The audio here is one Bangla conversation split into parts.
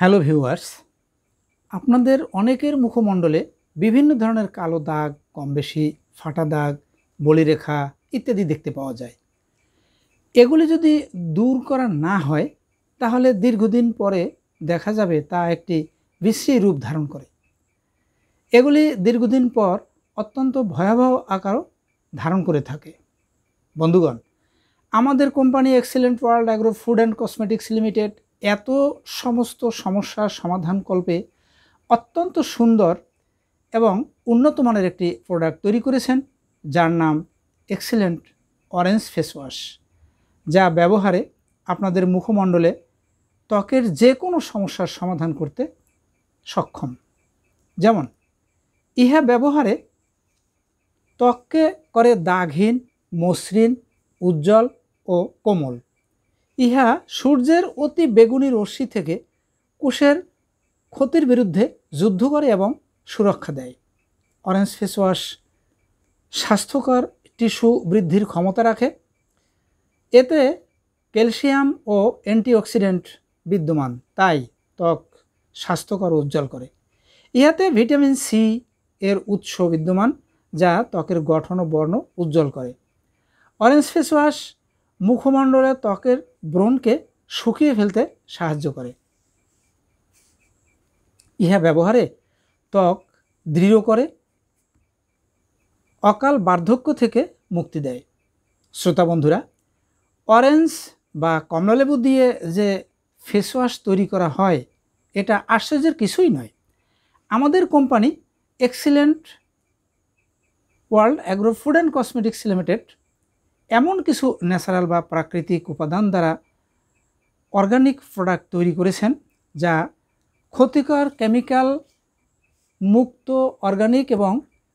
হ্যালো ভিউয়ার্স, আপনাদের অনেকের মুখমণ্ডলে বিভিন্ন ধরনের কালো দাগ, কম বেশি ফাটা দাগ, বলিরেখা ইত্যাদি দেখতে পাওয়া যায়। এগুলি যদি দূর করা না হয় তাহলে দীর্ঘদিন পরে দেখা যাবে তা একটি বিশ্রী রূপ ধারণ করে। এগুলি দীর্ঘদিন পর অত্যন্ত ভয়াবহ আকারও ধারণ করে থাকে। বন্ধুগণ, আমাদের company excellent world agro food and cosmetics limited এত সমস্ত সমস্যার সমাধানকল্পে অত্যন্ত সুন্দর এবং উন্নত মানের একটি প্রোডাক্ট তৈরি করেছেন, যার নাম এক্সেলেন্ট অরেঞ্জ ফেস ওয়াশ, যা ব্যবহারে আপনাদের মুখমণ্ডলে ত্বকের যে কোনো সমস্যার সমাধান করতে সক্ষম। যেমন ইহা ব্যবহারে ত্বককে করে দাগহীন, মসৃণ, উজ্জ্বল ও কোমল। ইহা সূর্যের অতি বেগুনি রশ্মি থেকে কোষের ক্ষতির বিরুদ্ধে যুদ্ধ করে এবং সুরক্ষা দেয়। অরেঞ্জ ফেস ওয়াশ স্বাস্থ্যকর টিস্যু বৃদ্ধির ক্ষমতা রাখে। এতে ক্যালসিয়াম ও অ্যান্টিঅক্সিডেন্ট বিদ্যমান, তাই ত্বক স্বাস্থ্যকর ও উজ্জ্বল করে। ইহাতে ভিটামিন সি এর উৎস বিদ্যমান, যা ত্বকের গঠন ও বর্ণ উজ্জ্বল করে। অরেঞ্জ ফেস ওয়াশ মুখমণ্ডলে ত্বকের ব্রণকে শুকিয়ে ফেলতে সাহায্য করে। ইহা ব্যবহারে ত্বক দৃঢ় করে, অকাল বার্ধক্য থেকে মুক্তি দেয়। শ্রোতা বন্ধুরা, অরেঞ্জ বা কমলালেবু দিয়ে যে ফেস ওয়াশ তৈরি করা হয় এটা আশ্চর্যের কিছুই নয়। আমাদের company excellent world agro food and cosmetics limited এমন কিছু ন্যাচারাল বা প্রাকৃতিক উপাদান দ্বারা অর্গানিক প্রোডাক্ট তৈরি করেছেন, যা ক্ষতিকর কেমিক্যাল মুক্ত, অর্গানিক এবং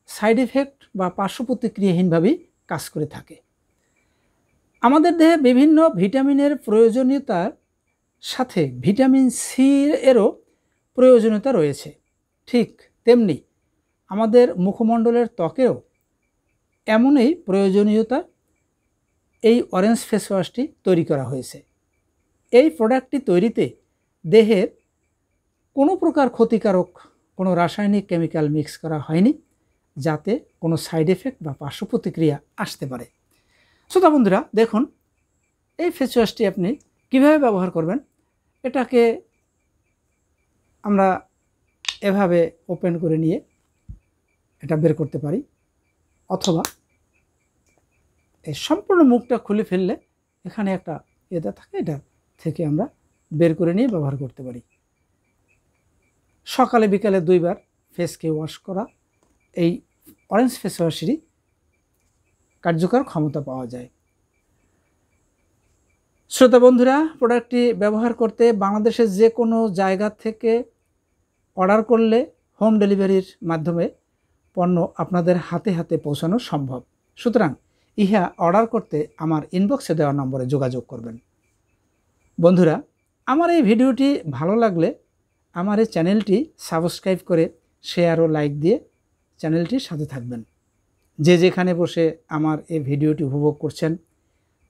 সাইড এফেক্ট বা পার্শ্ব প্রতিক্রিয়াহীনভাবেই কাজ করে থাকে। আমাদের দেহে বিভিন্ন ভিটামিনের প্রয়োজনীয়তার সাথে ভিটামিন সি এরও প্রয়োজনীয়তা রয়েছে। ঠিক তেমনি আমাদের মুখমণ্ডলের ত্বকেও এমনই প্রয়োজনীয়তা এই অরেঞ্জ ফেস ওয়াশটি তৈরি করা হয়েছে। এই প্রোডাক্টটি তৈরিতে দেহের কোনো প্রকার ক্ষতিকারক কোনো রাসায়নিক কেমিক্যাল মিক্স করা হয়নি, যাতে কোনো সাইড এফেক্ট বা পার্শ্ব প্রতিক্রিয়া আসতে পারে। শ্রোতা বন্ধুরা, দেখুন এই ফেস ওয়াশটি আপনি কীভাবে ব্যবহার করবেন। এটাকে আমরা এভাবে ওপেন করে নিয়ে এটা বের করতে পারি, অথবা এই সম্পূর্ণ মুখটা খুলে ফেললে এখানে একটা এটা থাকে, এটা থেকে আমরা বের করে নিয়ে ব্যবহার করতে পারি। সকালে বিকালে 2 বার ফেসকে ওয়াশ করা এই অরেঞ্জ ফেস ওয়াশেরই কার্যকর ক্ষমতা পাওয়া যায়। শ্রোতা বন্ধুরা, প্রোডাক্টটি ব্যবহার করতে বাংলাদেশের যে কোনো জায়গা থেকে অর্ডার করলে হোম ডেলিভারির মাধ্যমে পণ্য আপনাদের হাতে হাতে পৌঁছানো সম্ভব। সুতরাং ইহা অর্ডার করতে আমার ইনবক্সে দেওয়া নম্বরে যোগাযোগ করবেন। বন্ধুরা, আমার এই ভিডিওটি ভালো লাগলে আমার এই চ্যানেলটি সাবস্ক্রাইব করে শেয়ার ও লাইক দিয়ে চ্যানেলটির সাথে থাকবেন। যে যেখানে বসে আমার এই ভিডিওটি উপভোগ করছেন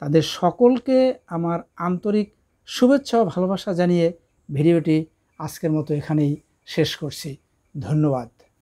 তাদের সকলকে আমার আন্তরিক শুভেচ্ছা ও ভালোবাসা জানিয়ে ভিডিওটি আজকের মতো এখানেই শেষ করছি। ধন্যবাদ।